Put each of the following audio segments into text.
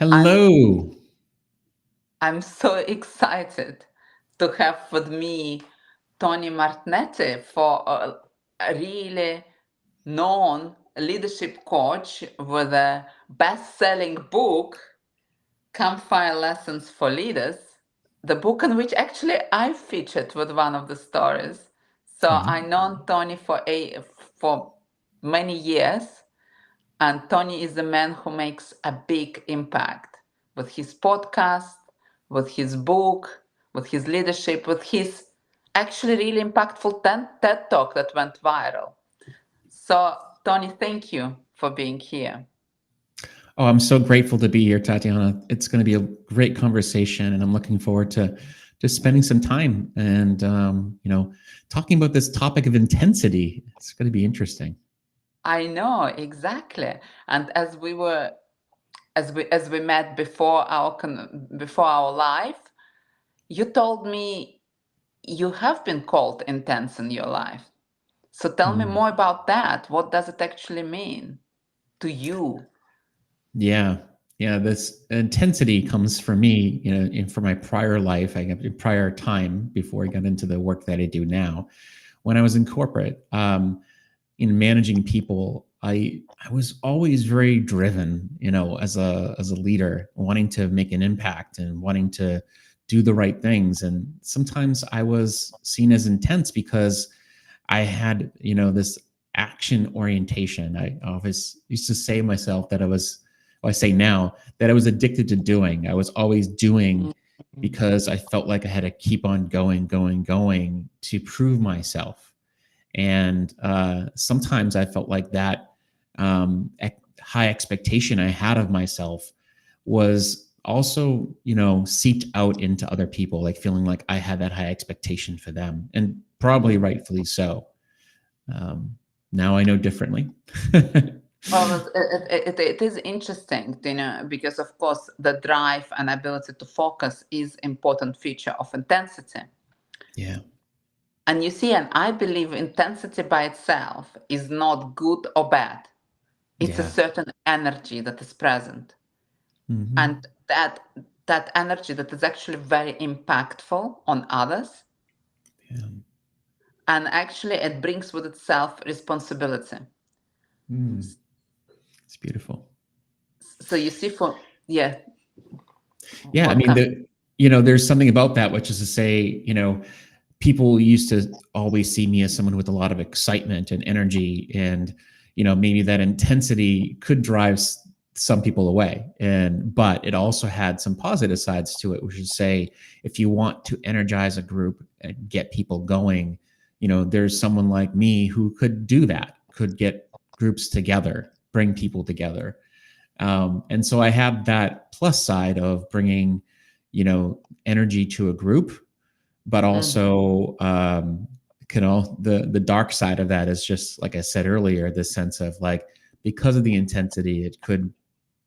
I'm Hello. I'm so excited to have with me Tony Martignetti for a really known leadership coach with a best-selling book, Campfire Lessons for Leaders, the book in which actually I featured with one of the stories. So I Mhm. known Tony for many years, and Tony is the man who makes a big impact with his podcast, with his book, with his leadership, with his actually really impactful TED talk that went viral. So, Tony, thank you for being here. Oh, I'm so grateful to be here, Tatiana. It's going to be a great conversation, and I'm looking forward to just spending some time and talking about this topic of intensity. It's going to be interesting. I know exactly. And as we met before our life, you told me you have been called intense in your life. So tell me Mm. more about that. What does it actually mean to you? Yeah, yeah. This intensity comes for me, from my prior life. I got prior time before I got into the work that I do now. When I was in corporate, in managing people, I was always very driven, as a leader, wanting to make an impact and wanting to do the right things. And sometimes I was seen as intense because I had, this action orientation. I always used to say to myself that I say now that I was addicted to doing. I was always doing Mhm. because I felt like I had to keep on going, going, going to prove myself. And sometimes I felt like that high expectation I had of myself was also, seeped out into other people, like feeling like I had that high expectation for them, and probably Mhm. rightfully so. Um, Now I know differently. Well, it is interesting, because of course the drive and ability to focus is important feature of intensity. Yeah, And you see, and I believe intensity by itself is not good or bad. It's a yeah. certain energy that is present. Hmm. And that energy that is actually very impactful on others, Yeah. and actually it brings with itself responsibility. Mm, it's beautiful. So you see, for yeah, Yeah, I what mean, comes. there's something about that, which is to say, people used to always see me as someone with a lot of excitement and energy, and maybe that intensity could drive some people away, but it also had some positive sides to it, which is say, if you want to energize a group and get people going, there's someone like me who could do that, could get groups together, bring people together. And so I have that plus side of bringing, energy to a group, but Mhm. also, the dark side of that is just like I said earlier, this sense of like, because of the intensity, it could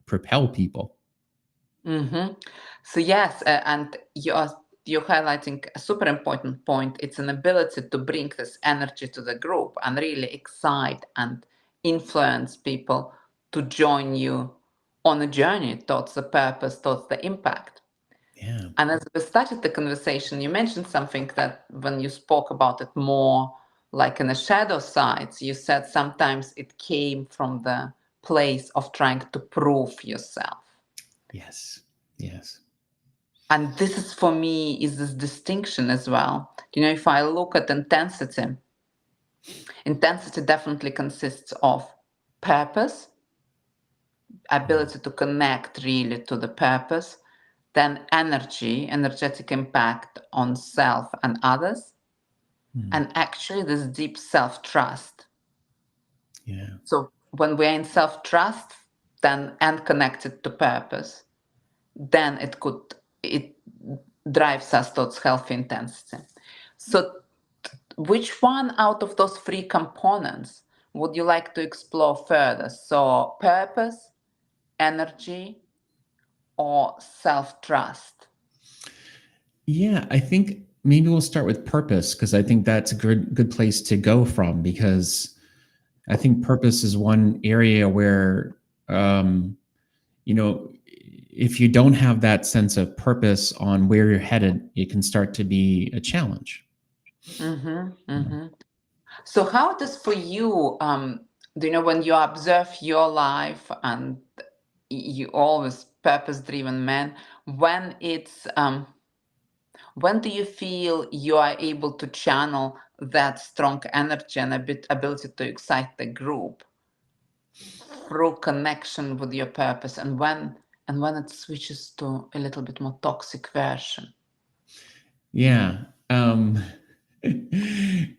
propel people. Mm-hmm. So yes, and you're highlighting a super important point. It's an ability to bring this energy to the group and really excite and influence people to join you on a journey towards the purpose, towards the impact. Yeah. And as we started the conversation, you mentioned something that when you spoke about it more like in the shadow sides, you said sometimes it came from the place of trying to prove yourself. Yes. Yes. And this is for me is this distinction as well. If I look at intensity, intensity definitely consists of purpose, Mm. ability to connect really to the purpose, then energy, energetic impact on self and others, Mm. and actually this deep self-trust. Yeah. So when we're in self-trust, then and connected to purpose, then it drives us towards healthy intensity. So which one out of those three components would you like to explore further? So purpose, energy, or self-trust? Yeah, I think maybe we'll start with purpose, because I think that's a good place to go from, because I think purpose is one area where, um, you know if you don't have that sense of purpose on where you're headed, it can start to be a challenge. So how does for you, when you observe your life and you always purpose-driven man, when when do you feel you are able to channel that strong energy and ability to excite the group through connection with your purpose, and when it switches to a little bit more toxic version? Yeah.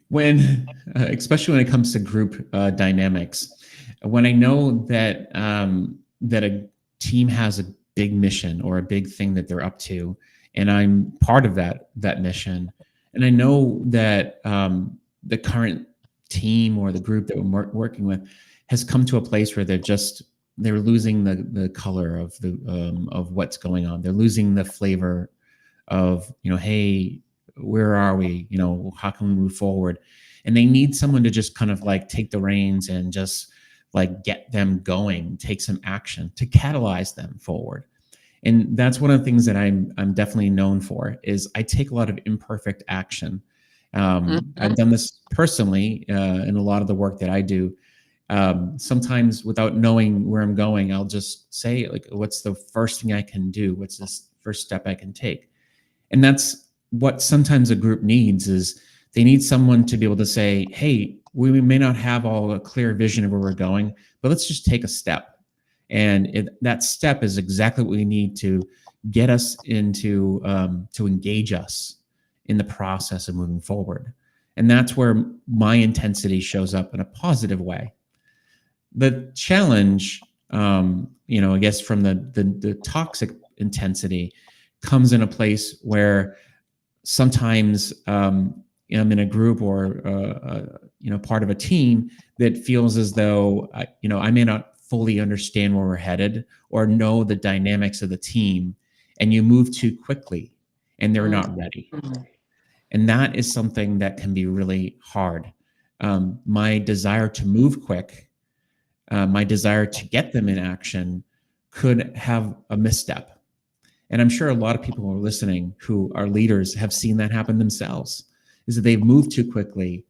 When, especially when it comes to group dynamics, when I know that that a team has a big mission or a big thing that they're up to, and I'm part of that mission, and I know that the current team or the group that we're working with has come to a place where they're losing the color of what's going on. They're losing the flavor of, hey, where are we? How can we move forward? And they need someone to just kind of like take the reins and just like get them going, take some action to catalyze them forward. And that's one of the things that I'm definitely known for is I take a lot of imperfect action. I've done this personally in a lot of the work that I do. Sometimes without knowing where I'm going, I'll just say, like, what's the first thing I can do? What's this first step I can take? And that's what sometimes a group needs, is they need someone to be able to say, hey, we may not have all a clear vision of where we're going, but let's just take a step. And that step is exactly what we need to get us into, to engage us in the process of moving forward. And that's where my intensity shows up in a positive way. The challenge, I guess from the toxic intensity comes in a place where sometimes I'm in a group or part of a team that feels as though I may not fully understand where we're headed or know the dynamics of the team, and you move too quickly and they're not ready. And that is something that can be really hard. My desire to move quick, my desire to get them in action could have a misstep. And I'm sure a lot of people who are listening who are leaders have seen that happen themselves, is that they've moved too quickly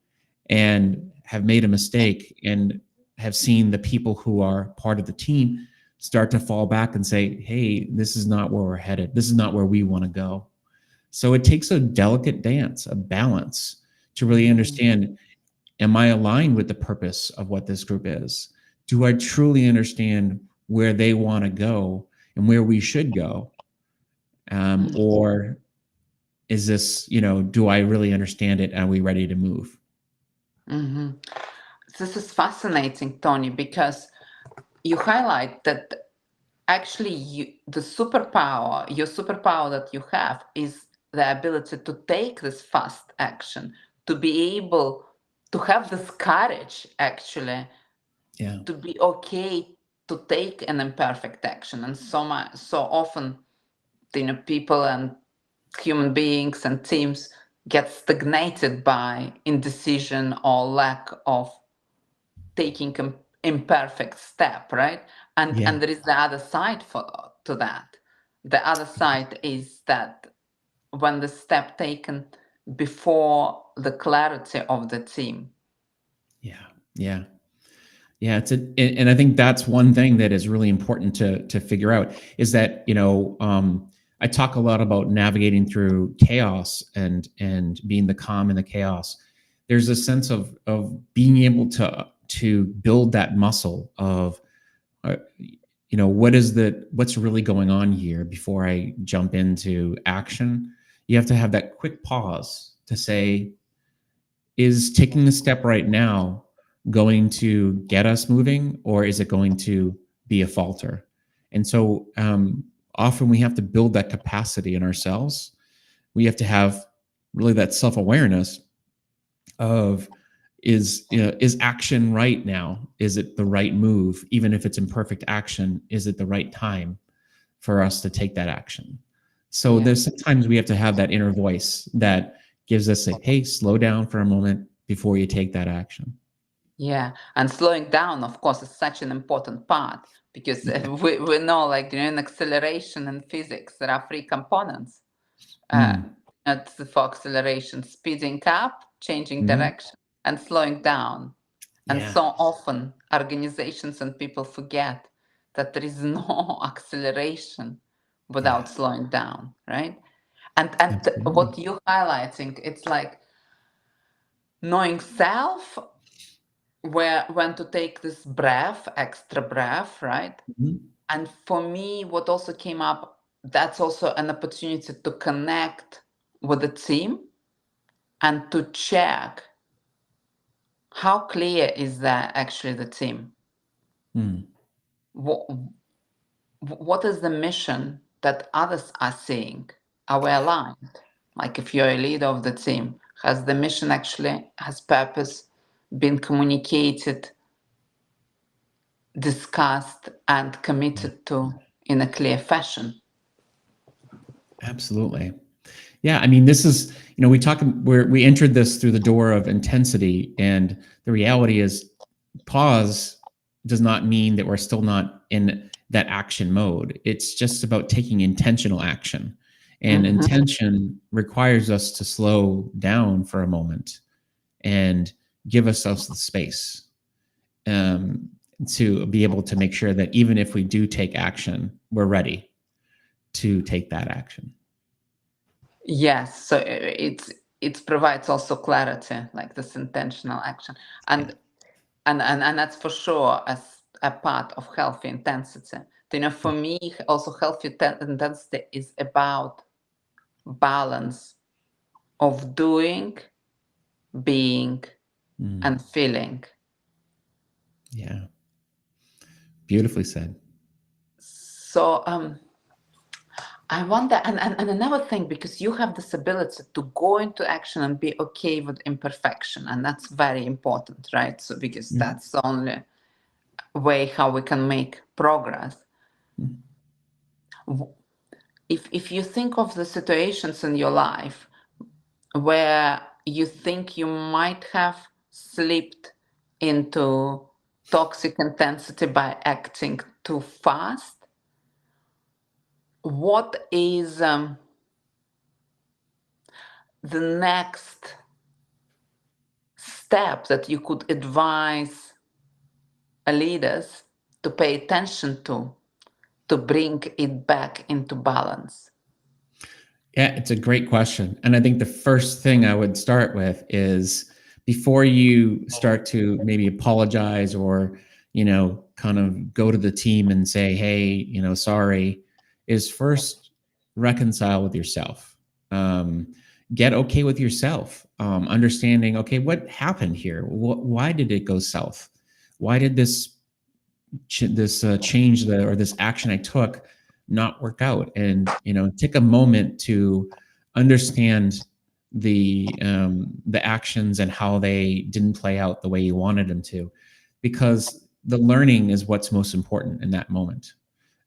and have made a mistake and have seen the people who are part of the team start to fall back and say, hey, this is not where we're headed. This is not where we want to go. So it takes a delicate dance, a balance to really understand, am I aligned with the purpose of what this group is? Do I truly understand where they want to go and where we should go? Or is this, do I really understand it? Are we ready to move? This is fascinating, Tony, because you highlight that actually your superpower that you have is the ability to take this fast action, to be able to have this courage, actually, to be okay to take an imperfect action. And so often, people and human beings and teams get stagnated by indecision or lack of taking an imperfect step, right? And there is the other side to that. The other side is that when the step taken before the clarity of the team. Yeah. And I think that's one thing that is really important to figure out, is that, I talk a lot about navigating through chaos and being the calm in the chaos. There's a sense of being able to build that muscle of, what's really going on here before I jump into action. You have to have that quick pause to say, is taking a step right now going to get us moving, or is it going to be a falter? And so often we have to build that capacity in ourselves. We have to have really that self-awareness of, is action right now? Is it the right move? Even if it's imperfect action, is it the right time for us to take that action? So there's sometimes we have to have that inner voice that gives us a, hey, slow down for a moment before you take that action. Yeah, and slowing down, of course, is such an important part, because Yeah. we know, like, in acceleration and physics, there are three components. Mm. For acceleration: speeding up, changing Mhm. direction, and slowing down. And Yeah. so often organizations and people forget that there is no acceleration Yeah. without slowing down, right? And Absolutely. what you're highlighting, it's like knowing self, where when to take this breath, extra breath, right? Mhm. And for me, what also came up, that's also an opportunity to connect with the team and to check how clear is that actually the team. Mm. What is the mission that others are seeing? Are we aligned? Like, if you're a leader of the team, has the mission actually, has purpose been communicated, discussed, and Yeah. committed to in a clear fashion? Absolutely. Yeah, I mean, this is, we entered this through the door of intensity, and the reality is pause does not mean that we're still not in that action mode. It's just about taking intentional action. And Mhm. intention requires us to slow down for a moment and give ourselves the space um, to be able to make sure that even if we do take action, we're ready to take that action. Yes, so it provides also clarity, like this intentional action, Yeah. and that's for sure as a part of healthy intensity. For Yeah. me, also healthy intensity is about balance of doing, being, Mm. and feeling. Yeah. Beautifully said. So I wonder, and another thing, because you have this ability to go into action and be okay with imperfection, and that's very important, right? So because Mm. that's the only way how we can make progress. Mm. If you think of the situations in your life where you think you might have slipped into toxic intensity by acting too fast, what is the next step that you could advise leaders to pay attention to bring it back into balance? Yeah, it's a great question. And I think the first thing I would start with is before you start to maybe apologize or, kind of go to the team and say, hey, sorry, is first reconcile with yourself. Um, get okay with yourself. Understanding, okay, what happened here? Why did it go south? Why did this change or this action I took not work out? And take a moment to understand the actions and how they didn't play out the way you wanted them to, because the learning is what's most important in that moment.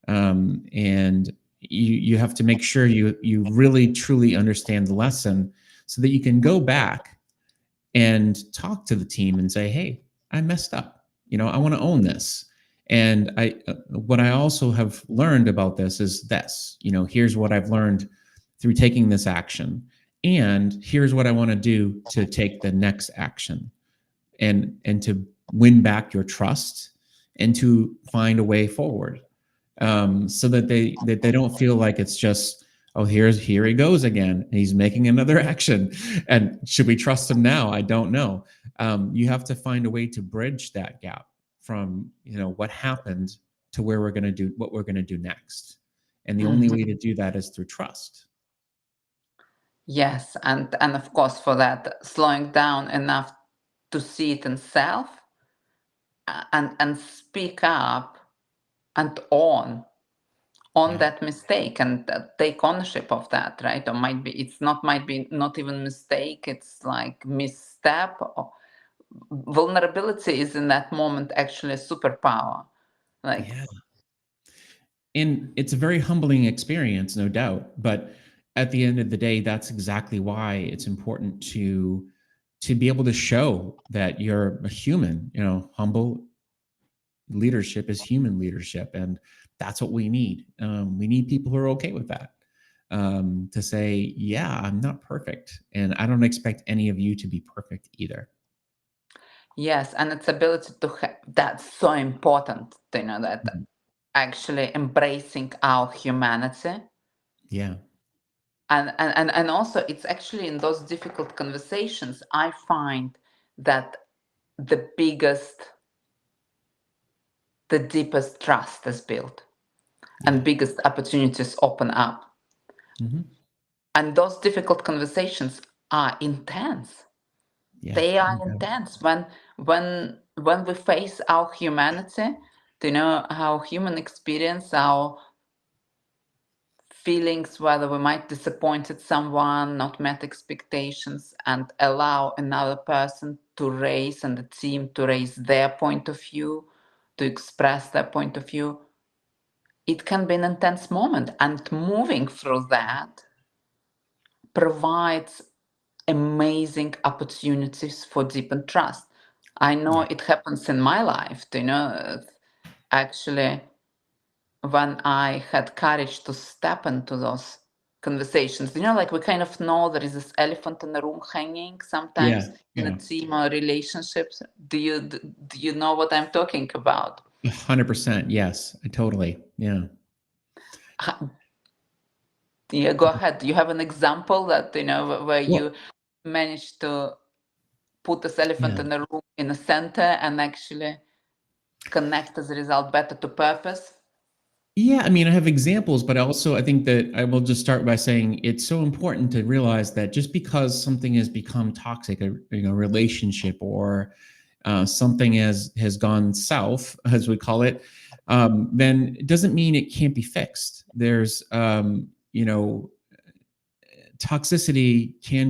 And you have to make sure you really truly understand the lesson so that you can go back and talk to the team and say, hey, I messed up. I want to own this. And what I also have learned about this is this, here's what I've learned through taking this action. And here's what I want to do to take the next action and to win back your trust and to find a way forward, so that they don't feel like it's just, oh, here he goes again, he's making another action, and should we trust him now? I don't know. You have to find a way to bridge that gap from what happened to where what we're going to do next, and the only Mhm. way to do that is through trust. Yes, and of course, for that, slowing down enough to see it in self, and speak up and own Yeah. that mistake, and take ownership of that, right? Or might be not even mistake, it's like misstep. Or vulnerability is in that moment actually a superpower. Like, Yeah. And it's a very humbling experience, no doubt. But at the end of the day, that's exactly why it's important to be able to show that you're a human, humble, leadership is human leadership, and that's what we need. We need people who are okay with that, to say, yeah, I'm not perfect, and I don't expect any of you to be perfect either. Yes, and its ability to that's so important, that Mhm. actually embracing our humanity. Yeah. And also it's actually in those difficult conversations I find that the deepest trust is built Yeah. and biggest opportunities open up. Hmm. And those difficult conversations are intense. Yeah. They are Yeah. intense when we face our humanity, our human experience, our feelings, whether we might disappointed someone, not met expectations, and allow another person to raise and the team to raise their point of view, to express their point of view. It can be an intense moment, and moving through that provides amazing opportunities for deepened trust. I know Yeah. it happens in my life, actually, when I had courage to step into those conversations. Like we kind of know there is this elephant in the room hanging sometimes Yeah. in a Yeah. team or relationships. Do you know what I'm talking about? 100%. Yes. Totally. Yeah. Ha- Yeah, go ahead. Do you have an example that where you Well, managed to put this elephant yeah. in the room in the center and actually connect as a result better to purpose? Yeah, I mean, I have examples, but also I think that I will just start by saying it's so important to realize that just because something has become toxic, a relationship, or something has gone south, as we call it, then it doesn't mean it can't be fixed. There's toxicity can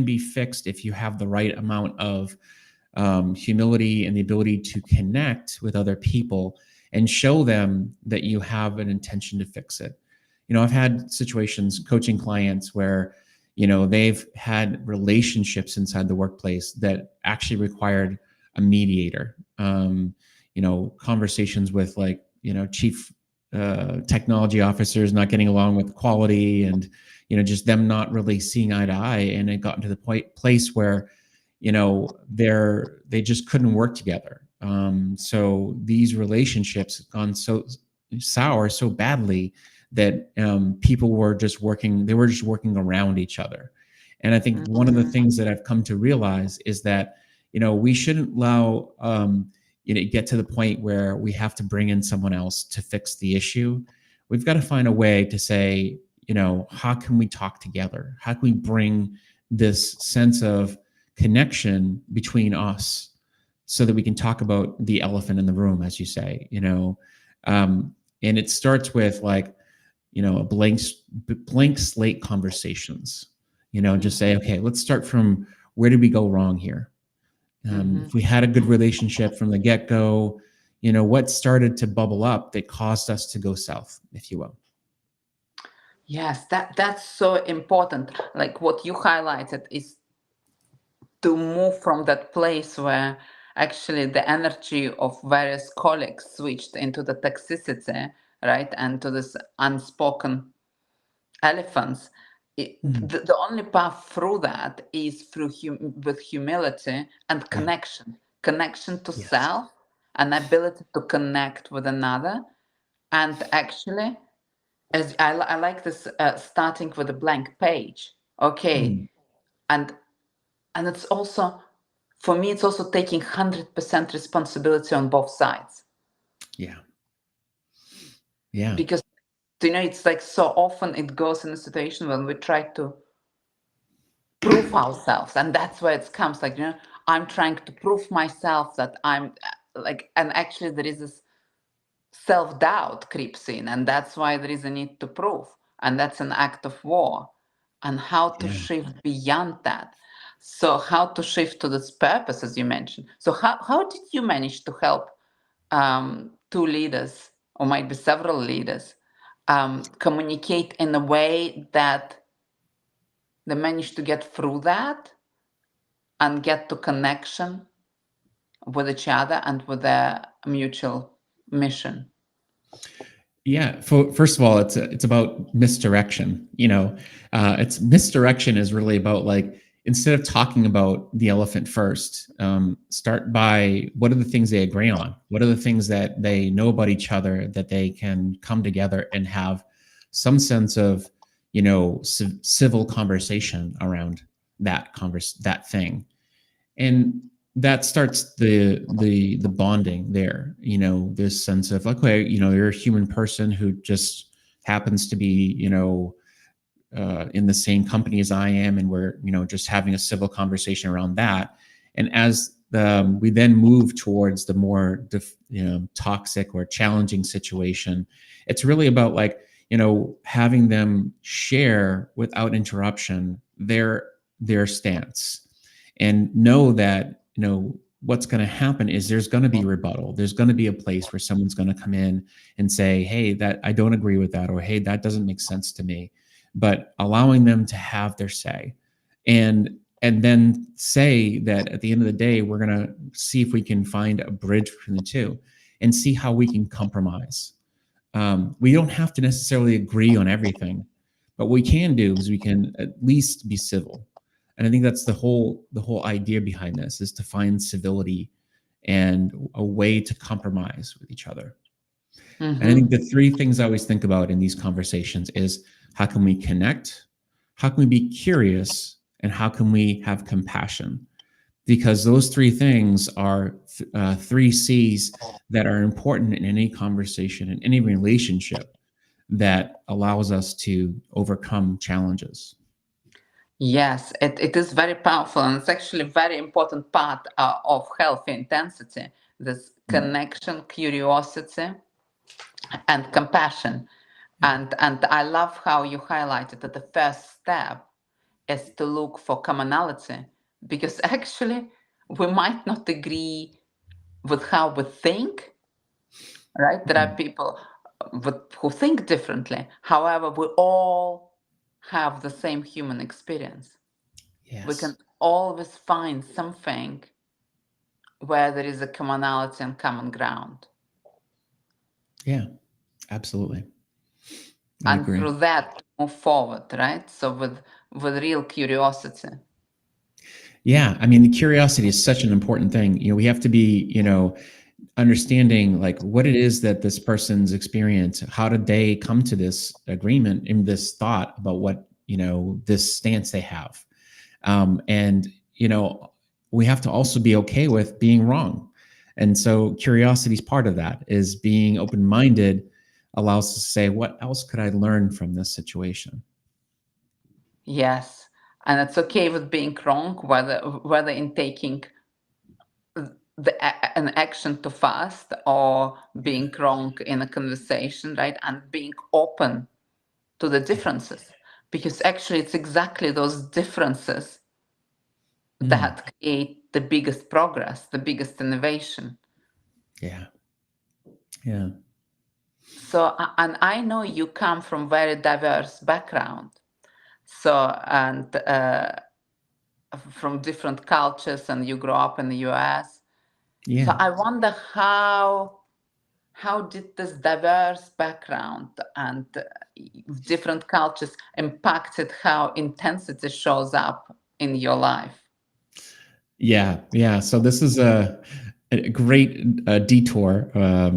be fixed if you have the right amount of humility and the ability to connect with other people and show them that you have an intention to fix it. I've had situations coaching clients where, they've had relationships inside the workplace that actually required a mediator. Conversations with, like, chief technology officers not getting along with quality, and just them not really seeing eye to eye, and it got to the place where they just couldn't work together. So these relationships gone so sour so badly that people were just working. They were just working around each other. And I think one of the Mhm. things that I've come to realize is that we shouldn't allow get to the point where we have to bring in someone else to fix the issue. We've got to find a way to say, how can we talk together? How can we bring this sense of connection between us so that we can talk about the elephant in the room, as you say, and it starts with, like, a blank slate conversations, just say, okay, let's start from, where did we go wrong here? Mhm. If we had a good relationship from the get-go, what started to bubble up that caused us to go south, if you will. Yes, that's so important. Like what you highlighted is to move from that place where actually the energy of various colleagues switched into the toxicity, right, and to this unspoken elephants. Mm. The only path through that is through with humility and Yeah. connection to Yes. self, and ability to connect with another. And actually, as I like this, starting with a blank page. Okay, Mm. and it's also, for me, it's also taking 100% responsibility on both sides, Yeah. Yeah. because it's like so often it goes in a situation when we try to prove ourselves, and that's where it comes, like, I'm trying to prove myself that I'm like, and actually there is this self-doubt creeps in, and that's why there is a need to prove, and that's an act of war. And how to Yeah. shift beyond that, so how to shift to this purpose, as you mentioned. So how did you manage to help two leaders, or might be several leaders, communicate in a way that they managed to get through that and get to connection with each other and with their mutual mission? Yeah. First of all, it's about misdirection. It's misdirection is really about, like, instead of talking about the elephant first, start by what are the things they agree on? What are the things that they know about each other that they can come together and have some sense of, civil conversation around that thing, and that starts the bonding there. This sense of, okay, you're a human person who just happens to be, in the same company as I am, and we're, just having a civil conversation around that. And as we then move towards the more toxic or challenging situation, it's really about, like, having them share without interruption their stance, and know that, what's going to happen is there's going to be rebuttal. There's going to be a place where someone's going to come in and say, hey, that I don't agree with that, or hey, that doesn't make sense to me. But allowing them to have their say, and then say that at the end of the day, we're going to see if we can find a bridge between the two and see how we can compromise. We don't have to necessarily agree on everything, but what we can do is we can at least be civil. And I think that's the whole idea behind this, is to find civility and a way to compromise with each other. And I think the three things I always think about in these conversations is, how can we connect? How can we be curious? And how can we have compassion? Because those three things are three C's that are important in any conversation, in any relationship, that allows us to overcome challenges. Yes, it is very powerful, and it's actually a very important part of healthy intensity. This connection, curiosity, and compassion. And I love how you highlighted that the first step is to look for commonality, because actually we might not agree with how we think, right? There are people who think differently. However, we all have the same human experience. We can Yes. always find something where there is a commonality and common ground. Yeah, absolutely. I And agree. through that, move forward, right? So with real curiosity. Yeah, I mean, the curiosity is such an important thing. We have to be, understanding, like, what it is that this person's experience, how did they come to this agreement and this thought about what, this stance they have. And, we have to also be okay with being wrong. And so curiosity is part of that, is being open-minded allows us to say, what else could I learn from this situation? Yes. And it's okay with being wrong, whether in taking an action too fast or being wrong in a conversation, right? And being open to the differences. Because actually it's exactly those differences that create the biggest progress, the biggest innovation. Yeah. Yeah. So, and I know you come from very diverse background. So, and from different cultures, and you grow up in the US. So Yeah. I wonder how did this diverse background and different cultures impacted how intensity shows up in your life? Yeah. Yeah. So this is a great detour,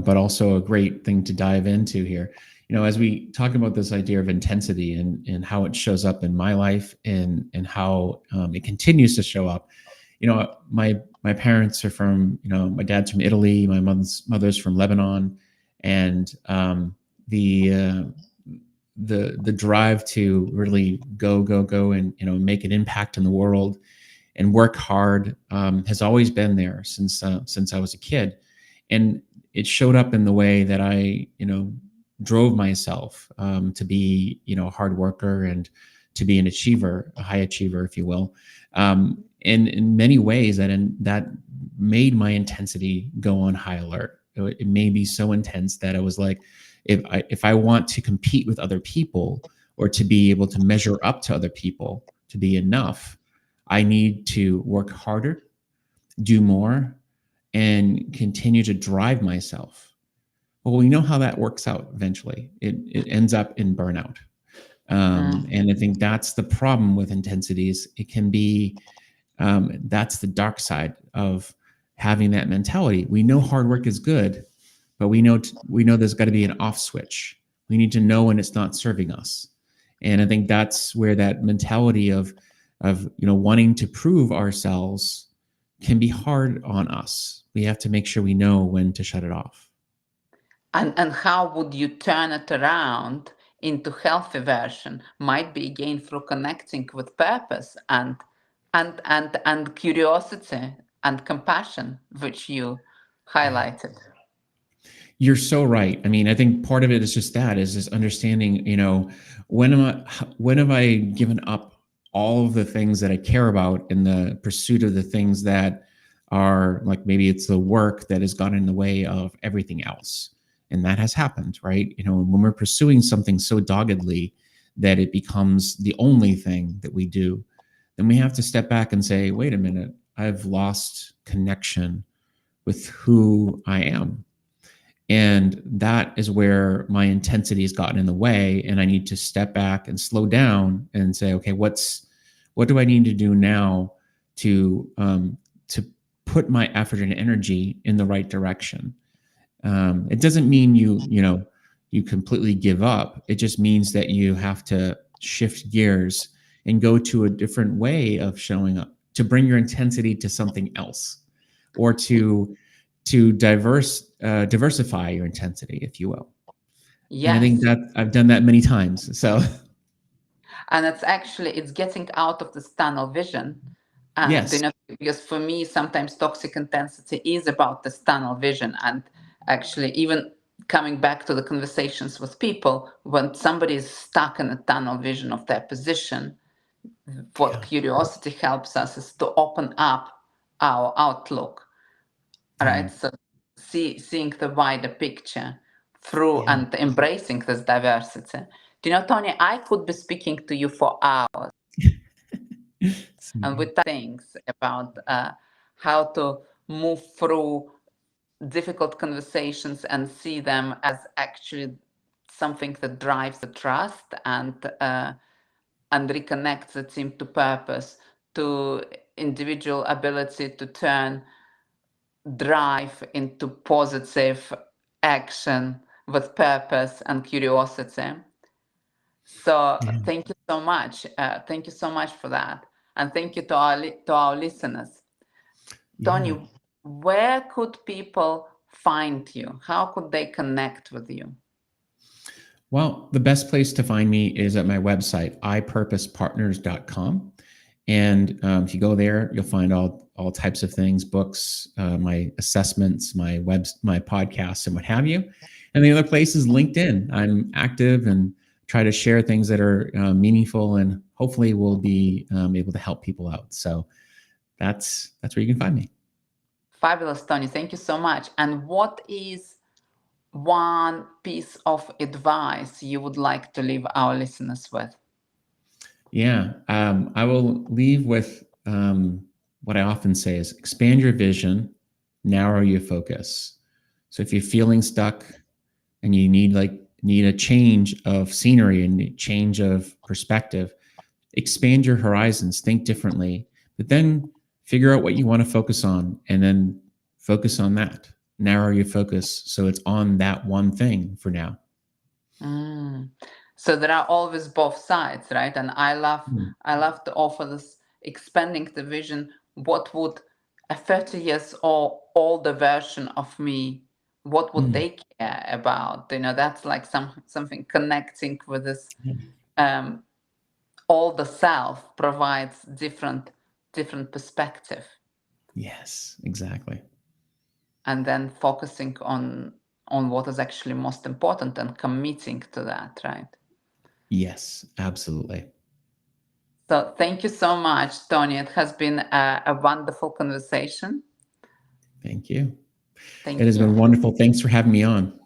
but also a great thing to dive into here. As we talk about this idea of intensity and how it shows up in my life, and how it continues to show up. My parents are from, my dad's from Italy, my mother's from Lebanon, and the the drive to really go and make an impact in the world and work hard has always been there since I was a kid, and it showed up in the way that I drove myself to be a hard worker and to be an achiever, a high achiever, if you will. And in many ways, that made my intensity go on high alert. It made me so intense that I was like, if I want to compete with other people, or to be able to measure up to other people, to be enough, I need to work harder, do more, and continue to drive myself, well, we know how that works out eventually. It ends up in burnout. And I think that's the problem with intensities. It can be, that's the dark side of having that mentality. We know hard work is good, but we know there's got to be an off switch. We need to know when it's not serving us. And I think that's where that mentality of wanting to prove ourselves can be hard on us. We have to make sure we know when to shut it off. And how would you turn it around into healthy version? Might be again through connecting with purpose and curiosity and compassion, which you highlighted. You're so right. I mean, I think part of it is just that, is this understanding, when have I given up all of the things that I care about in the pursuit of the things that are like, maybe it's the work that has gotten in the way of everything else. And that has happened, right? When we're pursuing something so doggedly that it becomes the only thing that we do, then we have to step back and say, wait a minute, I've lost connection with who I am. And that is where my intensity has gotten in the way. And I need to step back and slow down and say, okay, what do I need to do now to put my effort and energy in the right direction? It doesn't mean you completely give up. It just means that you have to shift gears and go to a different way of showing up, to bring your intensity to something else, or to diversify your intensity, if you will. Yes. And I think that I've done that many times. So, and it's getting out of this tunnel vision. Yes. Because for me, sometimes toxic intensity is about this tunnel vision. And actually, even coming back to the conversations with people, when somebody is stuck in a tunnel vision of their position, what curiosity helps us is to open up our outlook, right? So seeing the wider picture through and embracing this diversity. Do you know, Tony, I could be speaking to you for hours and with things about how to move through difficult conversations and see them as actually something that drives the trust and reconnects the team to purpose, to individual ability to turn drive into positive action with purpose and curiosity. So thank you so much. Thank you so much for that. And thank you to our listeners. Tony, where could people find you? How could they connect with you? Well, the best place to find me is at my website, ipurposepartners.com. And if you go there, you'll find all types of things, books, my assessments, my podcasts, and what have you. And the other place is LinkedIn. I'm active and try to share things that are meaningful and hopefully will be able to help people out. So that's where you can find me. Fabulous, Tony. Thank you so much. And what is one piece of advice you would like to leave our listeners with? Yeah, I will leave with what I often say is expand your vision, narrow your focus. So if you're feeling stuck and you need a change of scenery and a change of perspective, expand your horizons, think differently, but then figure out what you want to focus on and then focus on that. Narrow your focus so it's on that one thing for now. So there are always both sides, right? And I love to offer this expanding the vision. What would a 30 years or older version of me, what would they care about? That's like something connecting with this. Older self provides different perspective. Yes, exactly. And then focusing on what is actually most important and committing to that, right? Yes, absolutely. So thank you so much, Tony. It has been a wonderful conversation. Thank you. It has been wonderful. Thanks for having me on.